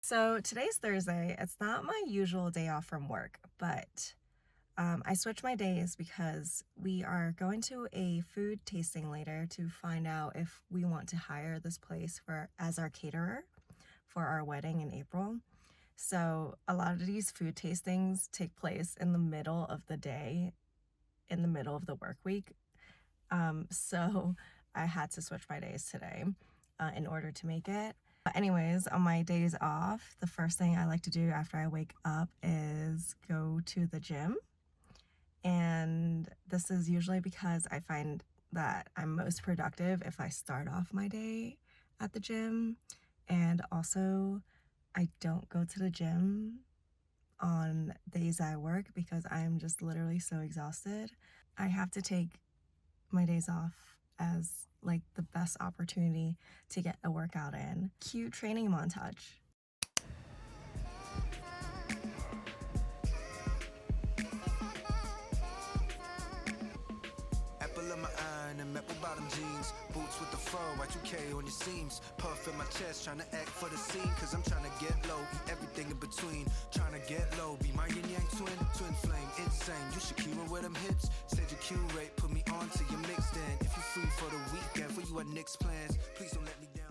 So today's Thursday. It's not my usual day off from work, but I switched my days because we are going to a food tasting later to find out if we want to hire this place for as our caterer for our wedding in April. So a lot of these food tastings take place in the middle of the day, in the middle of the work week. So I had to switch my days today in order to make it. Anyways, on my days off, the first thing I like to do after I wake up is go to the gym. And this is usually because I find that I'm most productive if I start off my day at the gym. And also, I don't go to the gym on days I work because I'm just literally so exhausted. I have to take my days off as like the best opportunity to get a workout in. Cute training montage. Apple of my eye and them apple bottom jeans. Boots with the fur, Y2K on your seams. Puff in my chest, trying to act for the scene. Cause I'm trying to get low, eat everything in between. Trying to get low, be my yin yang twin flame, insane. You Shakira with them hips. Stage your Q rate, put me on to your mix then. If you free for the weekend, for you at Nick's plans, please don't let me down.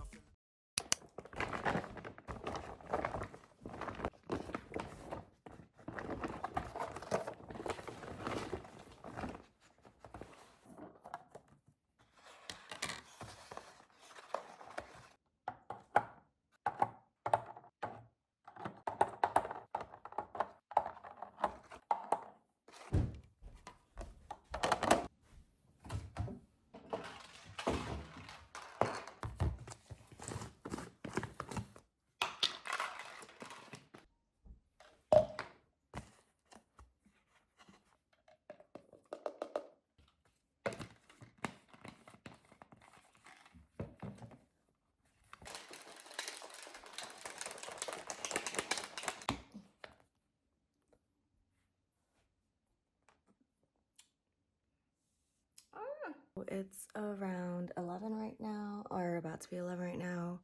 It's around 11 right now, or about to be 11 right now,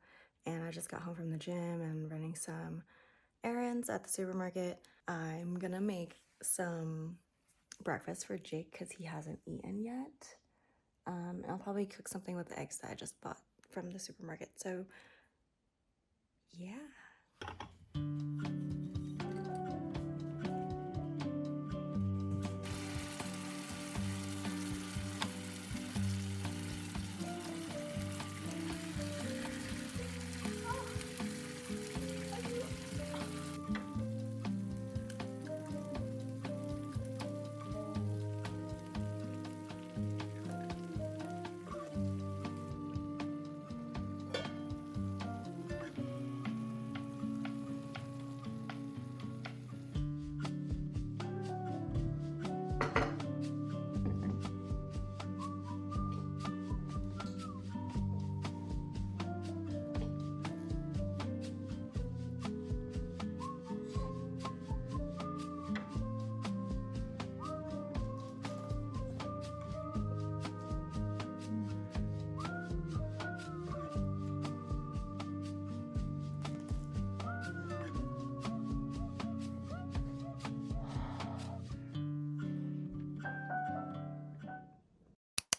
and I just got home from the gym and running some errands at the supermarket. I'm gonna make some breakfast for Jake because he hasn't eaten yet. And I'll probably cook something with the eggs that I just bought from the supermarket. So, yeah.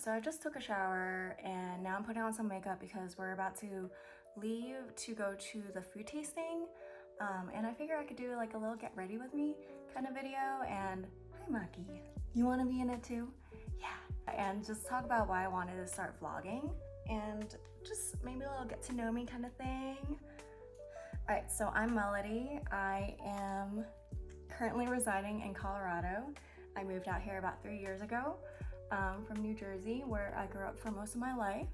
So I just took a shower and now I'm putting on some makeup because we're about to leave to go to the food tasting. And I figure I could do like a little get ready with me kind of video. And hi Maki, you want to be in it too? Yeah. And just talk about why I wanted to start vlogging and just maybe a little get to know me kind of thing. All right, so I'm Melody. I am currently residing in Colorado. I moved out here about 3 years ago. From New Jersey, where I grew up for most of my life.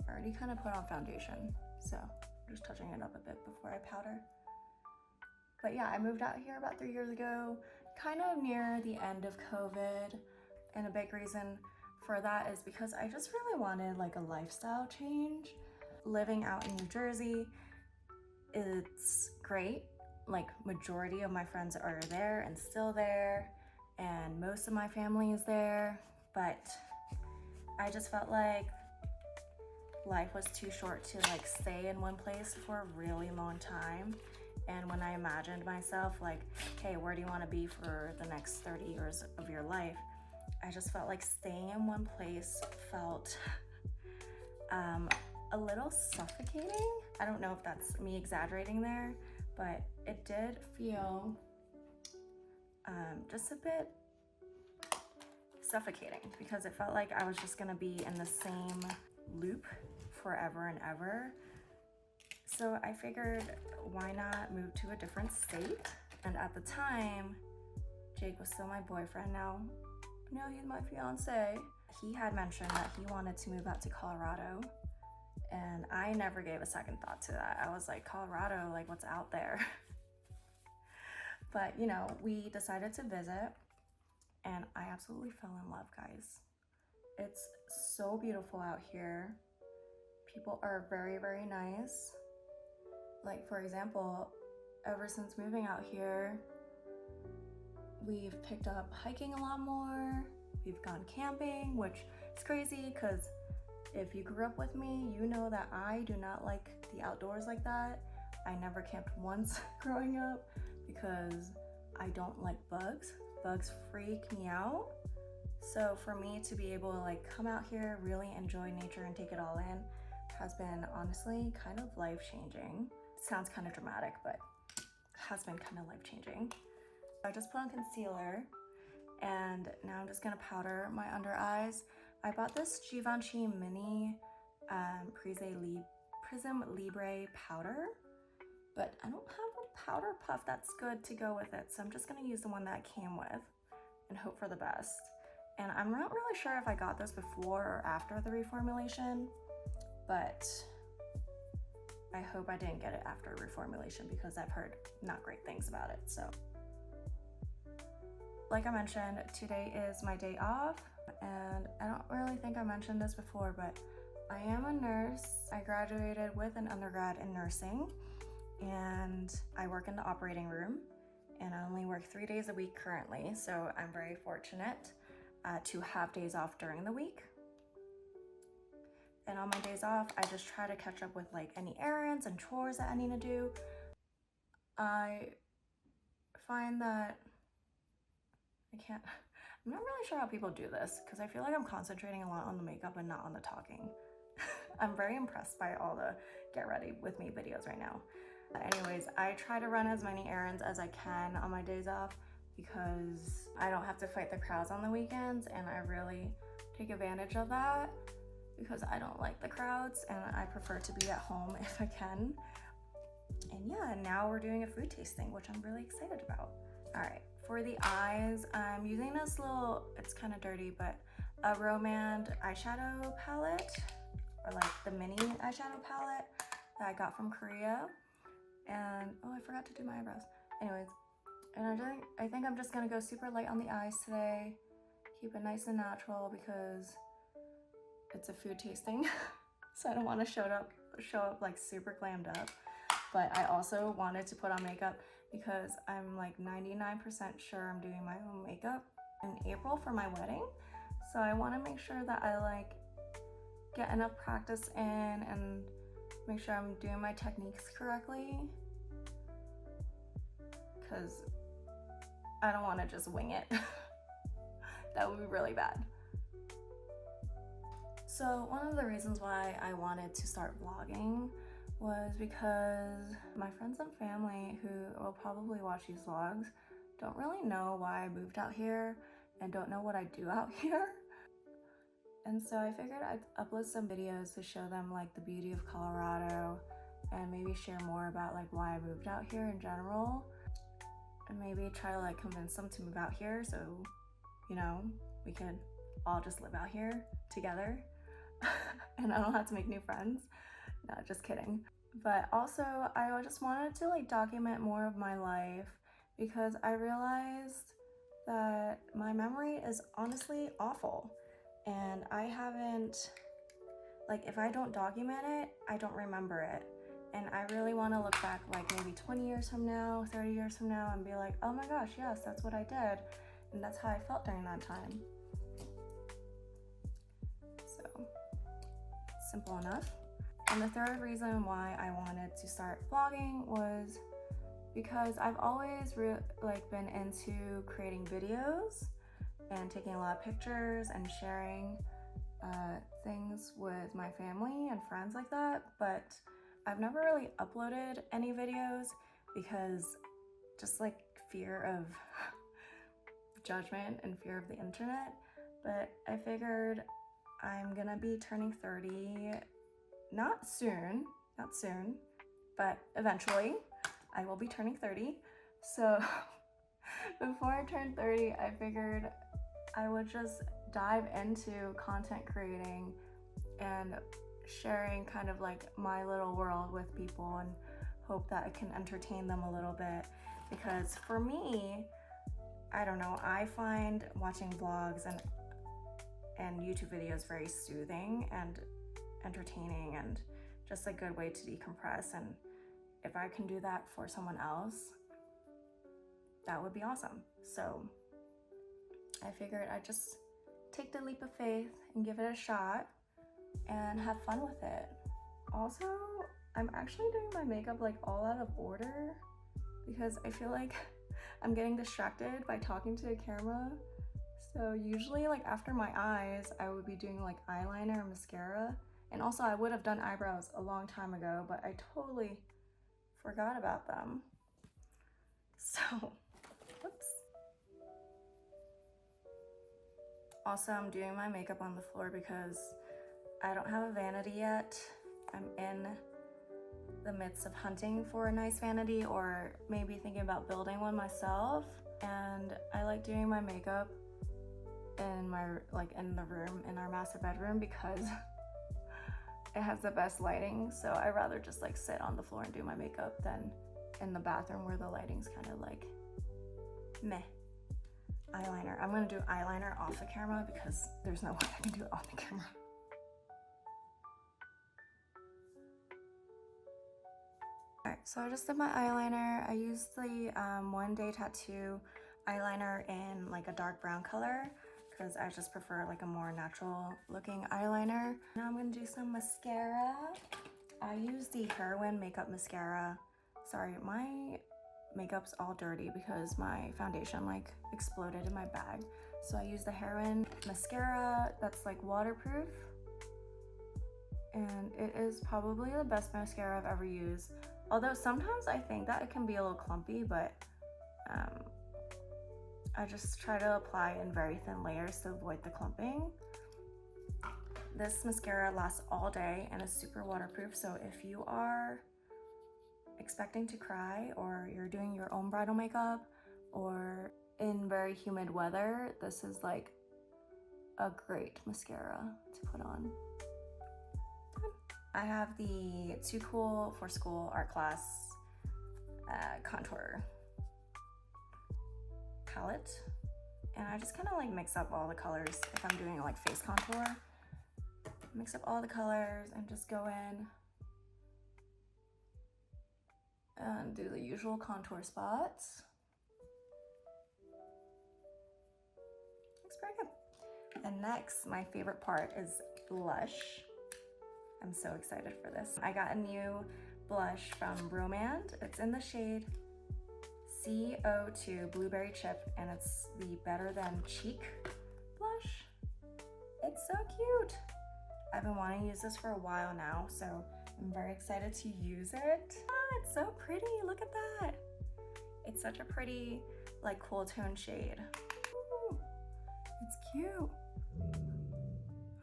I already kind of put on foundation, so I'm just touching it up a bit before I powder. But yeah, I moved out here about 3 years ago, kind of near the end of COVID, and a big reason for that is because I just really wanted like a lifestyle change. Living out in New Jersey, it's great. Like majority of my friends are there and still there, and most of my family is there, but I just felt like life was too short to like stay in one place for a really long time. And when I imagined myself like, hey, where do you want to be for the next 30 years of your life? I just felt like staying in one place felt a little suffocating. I don't know if that's me exaggerating there, but it did feel just a bit suffocating because it felt like I was just gonna be in the same loop forever and ever. So I figured, why not move to a different state? And at the time, Jake was still my boyfriend. Now he's my fiance. He had mentioned that he wanted to move out to Colorado, and I never gave a second thought to that. I was like, Colorado, like what's out there? But you know, we decided to visit, and I absolutely fell in love, guys. It's so beautiful out here. People are very, very nice. Like, for example, ever since moving out here, we've picked up hiking a lot more. We've gone camping, which is crazy because if you grew up with me, you know that I do not like the outdoors like that. I never camped once growing up because I don't like bugs. Bugs freak me out. So for me to be able to like come out here, really enjoy nature and take it all in has been honestly kind of life-changing. It sounds kind of dramatic, but it has been kind of life-changing. I just put on concealer, and now I'm just gonna powder my under eyes. I bought this Givenchy Mini Prism Libre powder, but I don't have a powder puff that's good to go with it, so I'm just gonna use the one that I came with and hope for the best. And I'm not really sure if I got this before or after the reformulation, but I hope I didn't get it after reformulation because I've heard not great things about it. So like I mentioned, today is my day off, and I don't really think I mentioned this before, but I am a nurse. I graduated with an undergrad in nursing, and I work in the operating room, and I only work 3 days a week currently, so I'm very fortunate to have days off during the week. And on my days off, I just try to catch up with like any errands and chores that I need to do. I find that I'm not really sure how people do this because I feel like I'm concentrating a lot on the makeup and not on the talking. I'm very impressed by all the get ready with me videos right now. Anyways, I try to run as many errands as I can on my days off because I don't have to fight the crowds on the weekends, and I really take advantage of that because I don't like the crowds and I prefer to be at home if I can. And yeah, now we're doing a food tasting, which I'm really excited about. All right, for the eyes, I'm using this little, it's kind of dirty, but a Romand eyeshadow palette, or like the mini eyeshadow palette that I got from Korea. And oh, I forgot to do my eyebrows. Anyways, and I think I'm just gonna go super light on the eyes today, keep it nice and natural because it's a food tasting. So I don't want to show up like super glammed up. But I also wanted to put on makeup because I'm like 99% sure I'm doing my own makeup in April for my wedding. So I want to make sure that I like get enough practice in and make sure I'm doing my techniques correctly, because I don't want to just wing it. That would be really bad. So one of the reasons why I wanted to start vlogging was because my friends and family who will probably watch these vlogs don't really know why I moved out here and don't know what I do out here. And so I figured I'd upload some videos to show them like the beauty of Colorado and maybe share more about like why I moved out here in general, and maybe try to like convince them to move out here so, you know, we could all just live out here together and I don't have to make new friends. No, just kidding. But also I just wanted to like document more of my life because I realized that my memory is honestly awful, and I haven't, like, if I don't document it, I don't remember it. And I really want to look back like maybe 20 years from now, 30 years from now, and be like, oh my gosh, yes, that's what I did, and that's how I felt during that time. So simple enough. And the third reason why I wanted to start vlogging was because I've always been into creating videos and taking a lot of pictures and sharing things with my family and friends like that, but I've never really uploaded any videos because just like fear of judgment and fear of the internet. But I figured I'm gonna be turning 30, not soon, but eventually I will be turning 30. So before I turn 30, I figured I would just dive into content creating and sharing kind of like my little world with people and hope that I can entertain them a little bit. Because for me, I don't know, I find watching vlogs and YouTube videos very soothing and entertaining and just a good way to decompress. And if I can do that for someone else, that would be awesome. So I figured I'd just take the leap of faith and give it a shot and have fun with it. Also, I'm actually doing my makeup like all out of order because I feel like I'm getting distracted by talking to a camera. So usually like after my eyes, I would be doing like eyeliner and mascara. And also I would have done eyebrows a long time ago, but I totally forgot about them. So, whoops. Also, I'm doing my makeup on the floor because I don't have a vanity yet. I'm in the midst of hunting for a nice vanity or maybe thinking about building one myself. And I like doing my makeup in the room, in our master bedroom, because it has the best lighting. So I'd rather just like sit on the floor and do my makeup than in the bathroom where the lighting's kind of like meh. Eyeliner. I'm gonna do eyeliner off the camera because there's no way I can do it on the camera. Alright, so I just did my eyeliner. I used the One Day Tattoo eyeliner in like a dark brown color because I just prefer like a more natural looking eyeliner. Now I'm gonna do some mascara. I use the Heroin Makeup Mascara. Sorry, my makeup's all dirty because my foundation like exploded in my bag. So I use the Heroin mascara that's like waterproof. And it is probably the best mascara I've ever used. Although sometimes I think that it can be a little clumpy, but I just try to apply in very thin layers to avoid the clumping. This mascara lasts all day and is super waterproof, so if you are expecting to cry or you're doing your own bridal makeup or in very humid weather, this is like a great mascara to put on. I have the Too Cool for School art class contour palette, and I just kind of like mix up all the colors if I'm doing like face contour. Mix up all the colors and just go in and do the usual contour spots. Looks pretty good. And next, my favorite part is blush. I'm so excited for this. I got a new blush from grwm. It's in the shade CO2 Blueberry Chip, and it's the Better Than Cheek blush. It's so cute. I've been wanting to use this for a while now, so I'm very excited to use it. Ah, it's so pretty, look at that. It's such a pretty, like, cool tone shade. Ooh, it's cute.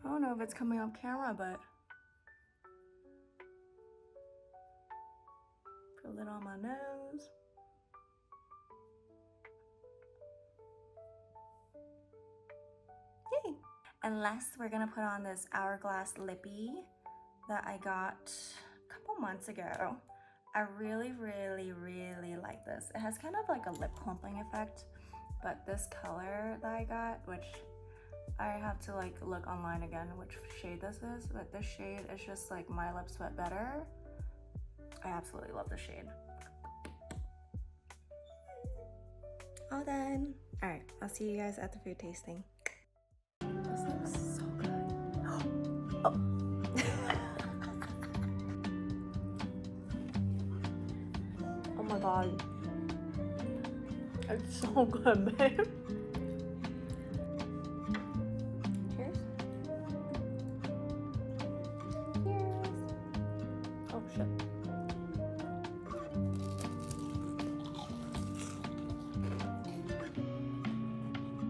I don't know if it's coming off camera, but put a little on my nose. Yay! And last, we're gonna put on this Hourglass lippy that I got a couple months ago. I really, really, really like this. It has kind of like a lip clumping effect, but this color that I got, which I have to like look online again which shade this is, but this shade is just like My Lips But Better. I absolutely love this shade. All done. All right, I'll see you guys at the food tasting. This looks so good. Oh. my god. It's so good, babe. Cheers. Cheers. Oh shit.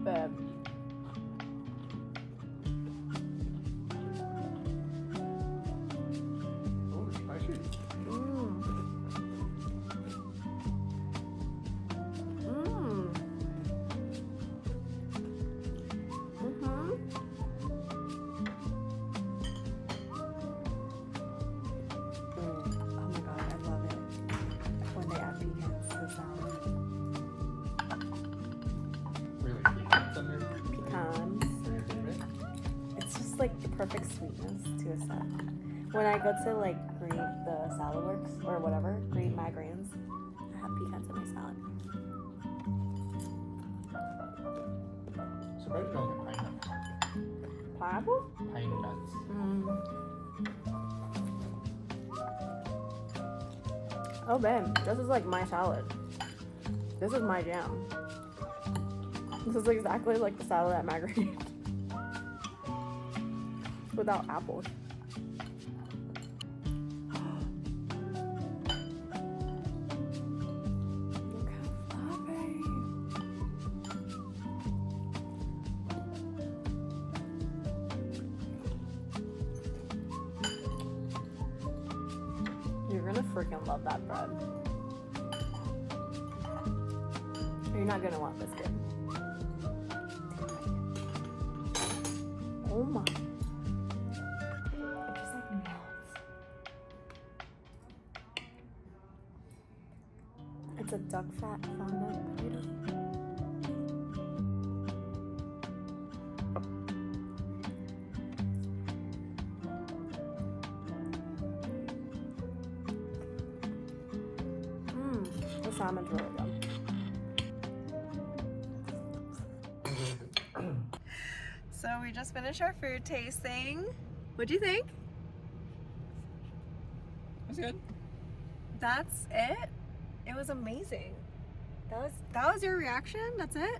Babe. Oh, spicy. Mmm. Mmm. Mm-hmm. Oh my god, I love it when they add pecans to the salad. Really, pecans on your Pecans. your favorite? It's just like the perfect sweetness to a salad. When I go to like grate the salad works or whatever, grate my grains, I have pecans in my salad. Surprised you don't get pine nuts. Pineapple? Pine nuts. Oh babe, this is like my salad. This is my jam. This is exactly like the salad at Marguerite. Without apples. Look how fluffy. You're gonna freaking love that bread. You're not gonna want biscuit. Oh my. It just like melts. It's a duck fat fondant potato. The salmon's really good. So we just finished our food tasting. What'd you think? That's good. That's it? It was amazing. That was your reaction? That's it?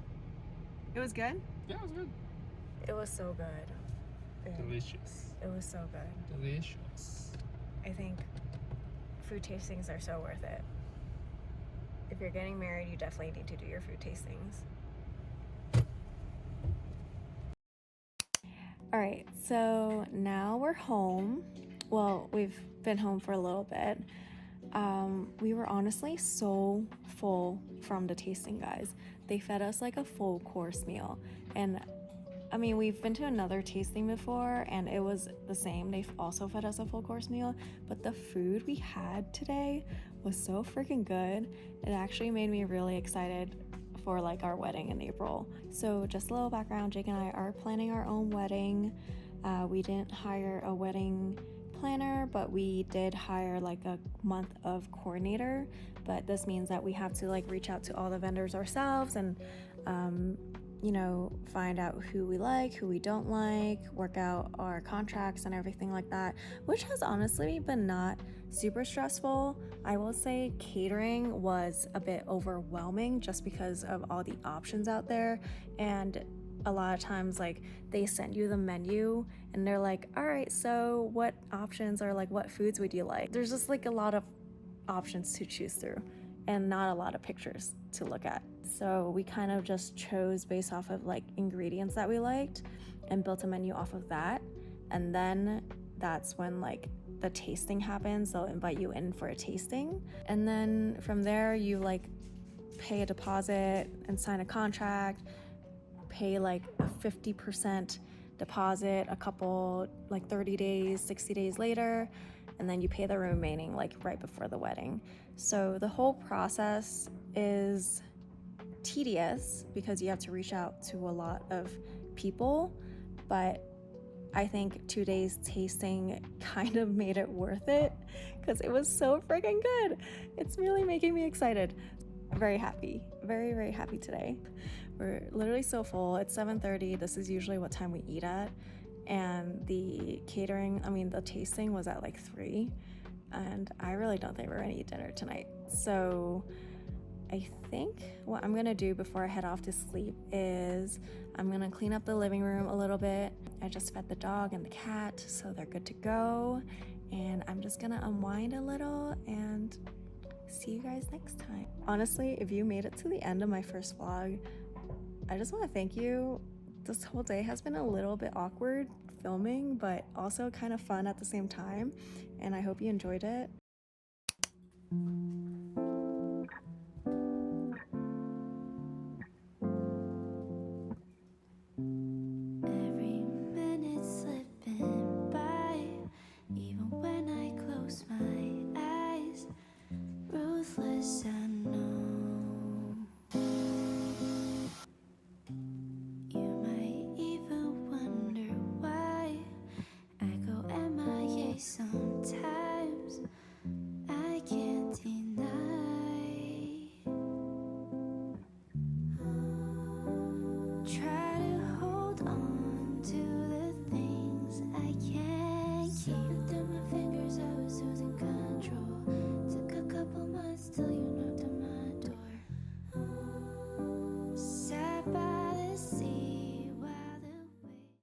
It was good? Yeah, it was good. It was so good. Delicious. It was so good. Delicious. I think food tastings are so worth it. If you're getting married, you definitely need to do your food tastings. All right, so now we're home. Well, we've been home for a little bit. We were honestly so full from the tasting, guys. They fed us like a full course meal. And I mean, we've been to another tasting before and it was the same. They've also fed us a full course meal, but the food we had today was so freaking good. It actually made me really excited for like our wedding in April. So just a little background, Jake and I are planning our own wedding. We didn't hire a wedding planner, but we did hire like a month of coordinator. But this means that we have to like reach out to all the vendors ourselves and you know, find out who we like, who we don't like, work out our contracts and everything like that, which has honestly been not super stressful. I will say catering was a bit overwhelming just because of all the options out there, and a lot of times like they send you the menu and they're like, all right, so what options or like what foods would you like? There's just like a lot of options to choose through and not a lot of pictures to look at. So we kind of just chose based off of like ingredients that we liked and built a menu off of that. And then that's when like the tasting happens. They'll invite you in for a tasting. And then from there you like pay a deposit and sign a contract, pay like a 50% deposit a couple like 30 days, 60 days later, and then you pay the remaining like right before the wedding. So the whole process is tedious because you have to reach out to a lot of people, but I think 2 days tasting kind of made it worth it because it was so freaking good. It's really making me excited. Very happy, very, very happy today. We're literally so full. It's 7:30. This is usually what time we eat at. And the tasting was at like 3. And I really don't think we're gonna eat dinner tonight. So I think what I'm gonna do before I head off to sleep is I'm gonna clean up the living room a little bit. I just fed the dog and the cat, so they're good to go. And I'm just gonna unwind a little and see you guys next time. Honestly, if you made it to the end of my first vlog, I just wanna thank you. This whole day has been a little bit awkward filming, but also kind of fun at the same time. And I hope you enjoyed it.